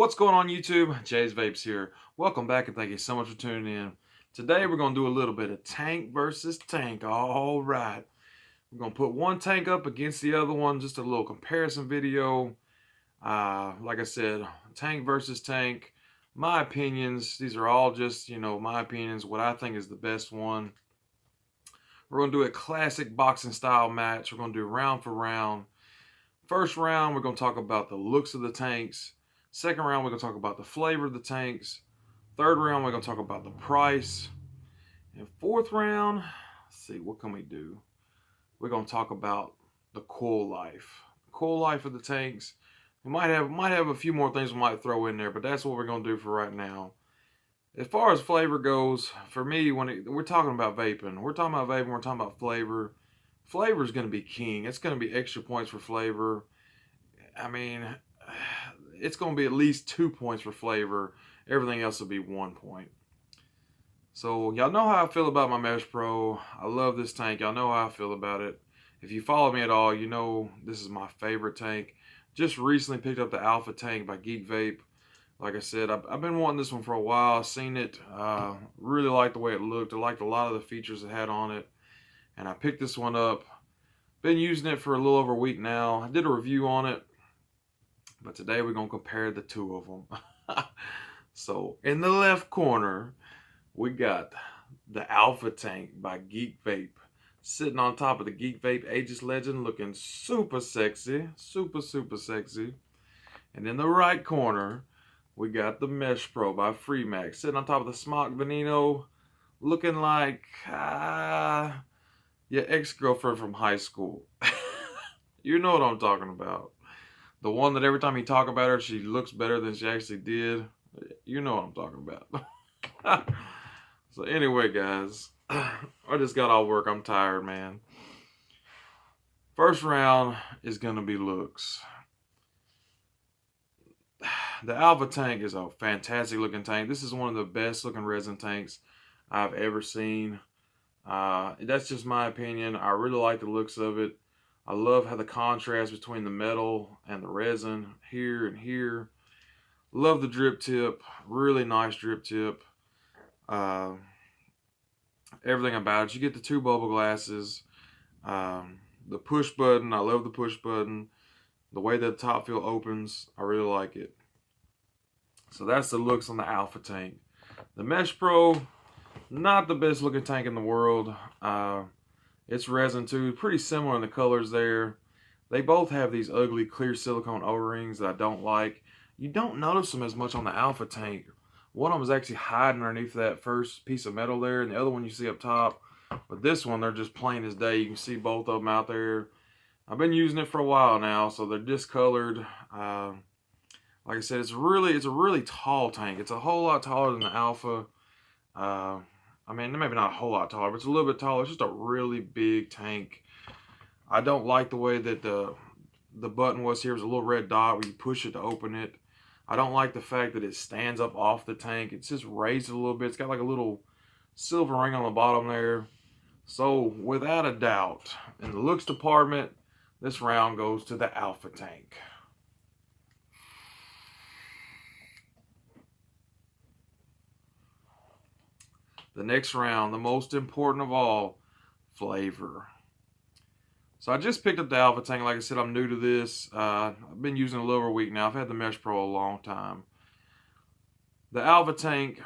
What's going on YouTube? Jaysvapes here. Welcome back and thank you so much for tuning in. Today we're going to do a little bit of tank versus tank. All right. We're going to put one tank up against the other one. Just a little comparison video. Like I said, tank versus tank. My opinions. These are all just, my opinions. What I think is the best one. We're going to do a classic boxing style match. We're going to do round for round. First round, we're going to talk about the looks of the tanks. Second round, we're going to talk about the flavor of the tanks. Third round, we're going to talk about the price. And fourth round, let's see, what can we do? We're going to talk about the cool life. The cool life of the tanks. We might have a few more things we might throw in there, but that's what we're going to do for right now. As far as flavor goes, for me, we're talking about vaping. We're talking about flavor. Flavor is going to be king. It's going to be extra points for flavor. I mean, it's going to be at least 2 points for flavor. Everything else will be 1 point. So y'all know how I feel about my Mesh Pro. I love this tank. Y'all know how I feel about it. If you follow me at all, you know this is my favorite tank. Just recently picked up the Aplha tank by Geekvape. Like I said, I've been wanting this one for a while. I've seen it. Really liked the way it looked. I liked a lot of the features it had on it. And I picked this one up. Been using it for a little over a week now. I did a review on it. But today we're going to compare the two of them. So in the left corner, we got the Aplha tank by Geekvape. Sitting on top of the Geekvape Aegis Legend, looking super sexy. Super sexy. And in the right corner, we got the Mesh Pro by Freemax. Sitting on top of the Smock Veneno, looking like your ex-girlfriend from high school. You know what I'm talking about. The one that every time you talk about her, she looks better than she actually did. You know what I'm talking about. So anyway, guys, I just got off work. I'm tired, man. First round is going to be looks. The Aplha tank is a fantastic looking tank. This is one of the best looking resin tanks I've ever seen. That's just my opinion. I really like the looks of it. I love how the contrast between the metal and the resin here and here. Love the drip tip. Really nice drip tip. Everything about it. You get the 2 bubble glasses. The push button. I love the push button. The way that the top fill opens. I really like it. So that's the looks on the Aplha tank. The Mesh Pro, not the best looking tank in the world. It's resin too, pretty similar in the colors there. They both have these ugly clear silicone O-rings that I don't like. You don't notice them as much on the Aplha tank. One of them is actually hiding underneath that first piece of metal there, and the other one you see up top. But this one, they're just plain as day. You can see both of them out there. I've been using it for a while now, so they're discolored. Like I said, it's a really tall tank. It's a whole lot taller than the Aplha. I mean, maybe not a whole lot taller, but it's a little bit taller. It's just a really big tank. I don't like the way that the button was here. It was a little red dot where you push it to open it. I don't like the fact that it stands up off the tank. It's just raised a little bit. It's got like a little silver ring on the bottom there. So, without a doubt, in the looks department, this round goes to the Aplha tank. The next round, the most important of all, flavor. So I just picked up the Aplha tank. Like I said, I'm new to this. I've been using it a little over a week now. I've had the Mesh Pro a long time. The Aplha tank,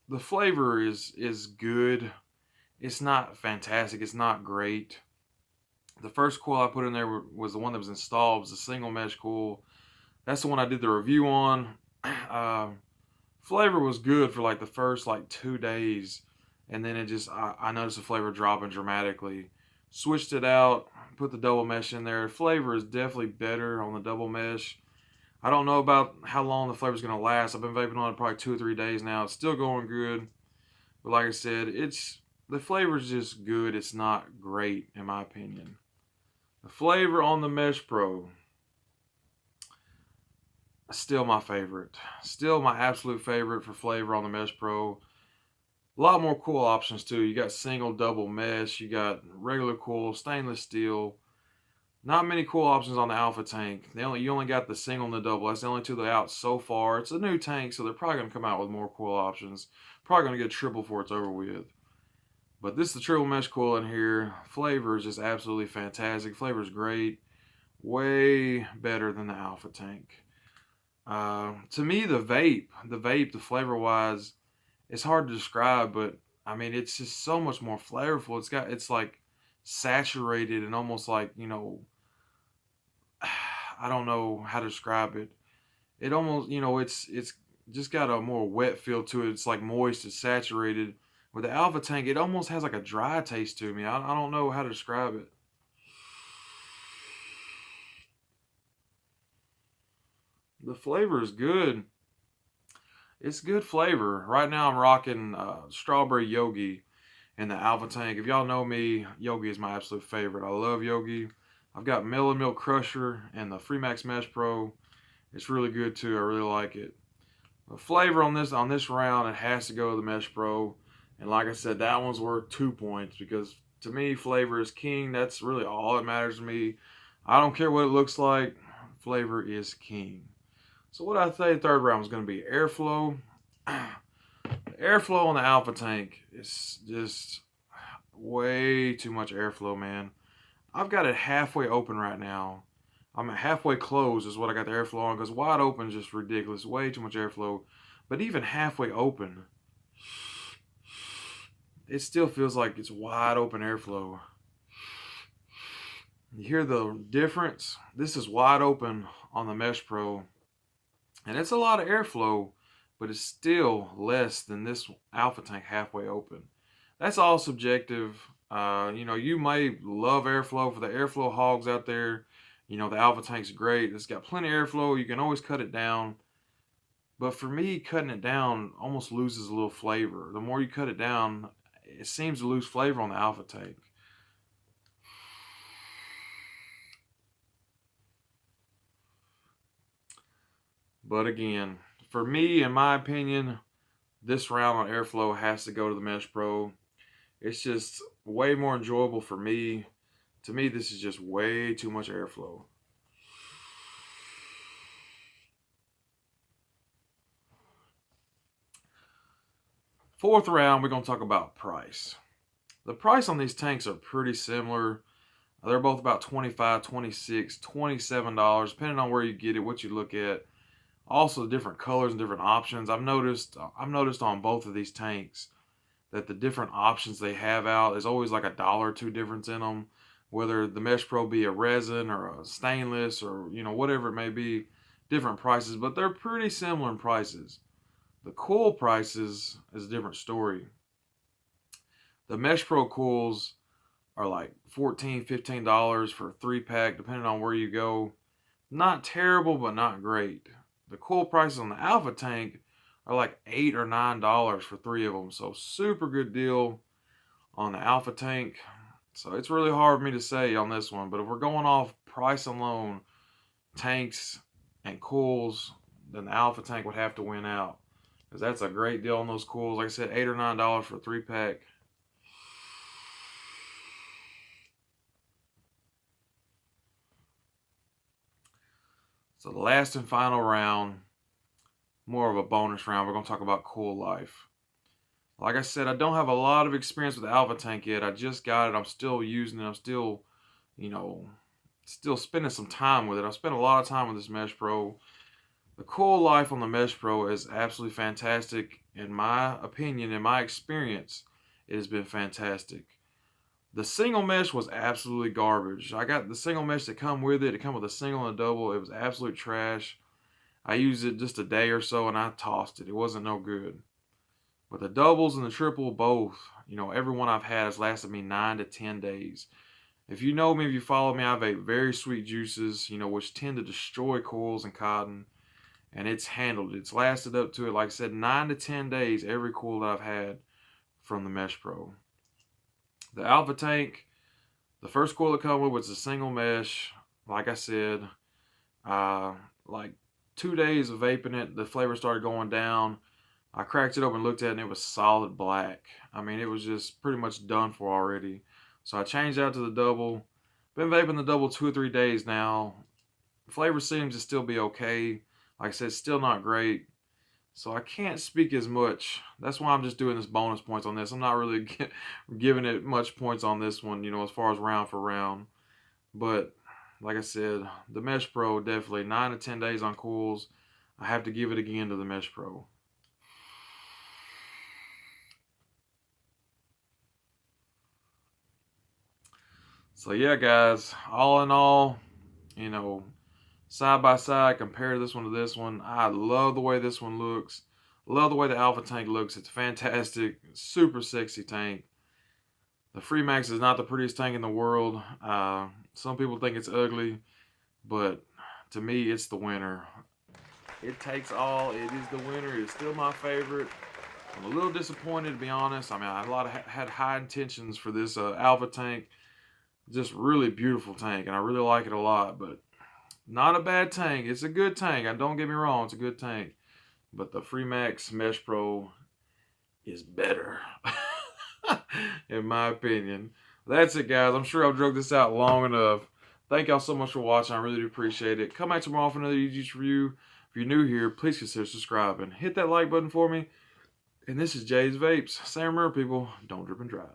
the flavor is good. It's not fantastic. It's not great. The first coil I put in there was the one that was installed. It was a single mesh coil. That's the one I did the review on. Flavor was good for like the first 2 days, and then I noticed the flavor dropping dramatically. Switched it out, put the double mesh in there. Flavor is definitely better on the double mesh. I don't know about how long the flavor is going to last. I've been vaping on it probably 2 or 3 days now. It's still going good, but like I said, the flavor is just good. It's not great in my opinion. The flavor on the Mesh Pro, still my favorite. Still my absolute favorite for flavor on the Mesh Pro. A lot more coil options too. You got single, double mesh. You got regular coil, stainless steel. Not many cool options on the Alpha tank. You only got the single and the double. That's the only two that are out so far. It's a new tank, so they're probably gonna come out with more cool options. Probably gonna get triple before it's over with. But this is the triple mesh coil in here. Flavor is just absolutely fantastic. Flavor is great. Way better than the Alpha tank. To me, the flavor wise, it's hard to describe, but I mean, it's just so much more flavorful. It's like saturated and almost like, I don't know how to describe it. It almost, it's just got a more wet feel to it. It's like moist, it's saturated. With the Alpha tank, it almost has like a dry taste to me. I don't know how to describe it. The flavor is good. It's good flavor. Right now, I'm rocking strawberry yogi in the Alpha tank. If y'all know me, yogi is my absolute favorite. I love yogi. I've got Melon Milk Crusher and the Freemax Mesh Pro. It's really good too. I really like it. The flavor on this round, it has to go to the Mesh Pro. And like I said, that one's worth 2 points because to me, flavor is king. That's really all that matters to me. I don't care what it looks like. Flavor is king. So what I say third round is going to be airflow. The airflow on the Alpha tank is just way too much airflow, man. I've got it halfway open right now. I'm at halfway closed is what I got the airflow on because wide open is just ridiculous. Way too much airflow. But even halfway open, it still feels like it's wide open airflow. You hear the difference? This is wide open on the Mesh Pro. And it's a lot of airflow, but it's still less than this Alpha tank halfway open. That's all subjective. You may love airflow for the airflow hogs out there. The Alpha tank's great. It's got plenty of airflow. You can always cut it down. But for me, cutting it down almost loses a little flavor. The more you cut it down, it seems to lose flavor on the Alpha tank. But again, for me, in my opinion, this round on airflow has to go to the Mesh Pro. It's just way more enjoyable for me. To me, this is just way too much airflow. Fourth round, we're going to talk about price. The price on these tanks are pretty similar. They're both about $25, $26, $27, depending on where you get it, what you look at. Also, different colors and different options. I've noticed on both of these tanks that the different options they have out is always like $1 or $2 difference in them. Whether the Mesh Pro be a resin or a stainless or whatever it may be, different prices, but they're pretty similar in prices. The coil prices is a different story. The Mesh Pro coils are like $14, $15 for a 3-pack, depending on where you go. Not terrible, but not great. The coil prices on the Alpha tank are like $8 or $9 for 3 of them. So super good deal on the Alpha tank. So it's really hard for me to say on this one. But if we're going off price alone, tanks and coils, then the Alpha tank would have to win out. Because that's a great deal on those coils. Like I said, $8 or $9 for a 3-pack. So the last and final round, more of a bonus round. We're going to talk about coil life. Like I said, I don't have a lot of experience with the Alpha tank yet. I just got it. I'm still using it. I'm still, still spending some time with it. I spent a lot of time with this Mesh Pro. The coil life on the Mesh Pro is absolutely fantastic. In my opinion, in my experience, it has been fantastic. The single mesh was absolutely garbage. I got the single mesh that come with it. It come with a single and a double. It was absolute trash. I used it just a day or so and I tossed it. It wasn't no good. But the doubles and the triple both, every one I've had has lasted me 9 to 10 days. If you know me, if you follow me, I have very sweet juices, which tend to destroy coils and cotton. And it's handled it. It's lasted up to it, like I said, 9 to 10 days every coil that I've had from the Mesh Pro. The Alpha tank, the first coil it come with was a single mesh. Like I said, like 2 days of vaping it, the flavor started going down. I cracked it open and looked at it and it was solid black. I mean, it was just pretty much done for already. So I changed out to the double. Been vaping the double 2 or 3 days now. Flavor seems to still be okay. Like I said, still not great. So I can't speak as much. That's why I'm just doing this bonus points on this. I'm not really giving it much points on this one, as far as round for round. But like I said, the Mesh Pro definitely 9 to 10 days on coils. I have to give it again to the Mesh Pro. So yeah, guys, all in all, you know, side by side, compare this one to this one. I love the way this one looks. Love the way the Alpha tank looks. It's fantastic. Super sexy tank. The Freemax is not the prettiest tank in the world. Some people think it's ugly, but to me, it's the winner. It takes all. It is the winner. It's still my favorite. I'm a little disappointed, to be honest. I mean, I had high intentions for this Alpha tank. Just really beautiful tank, and I really like it a lot. But not a bad tank. It's a good tank. Don't get me wrong. It's a good tank. But the Freemax Mesh Pro is better, in my opinion. That's it, guys. I'm sure I've drug this out long enough. Thank y'all so much for watching. I really do appreciate it. Come back tomorrow for another YouTube review. If you're new here, please consider subscribing. Hit that like button for me. And this is Jay's Vapes. Say remember, people, don't drip and drive.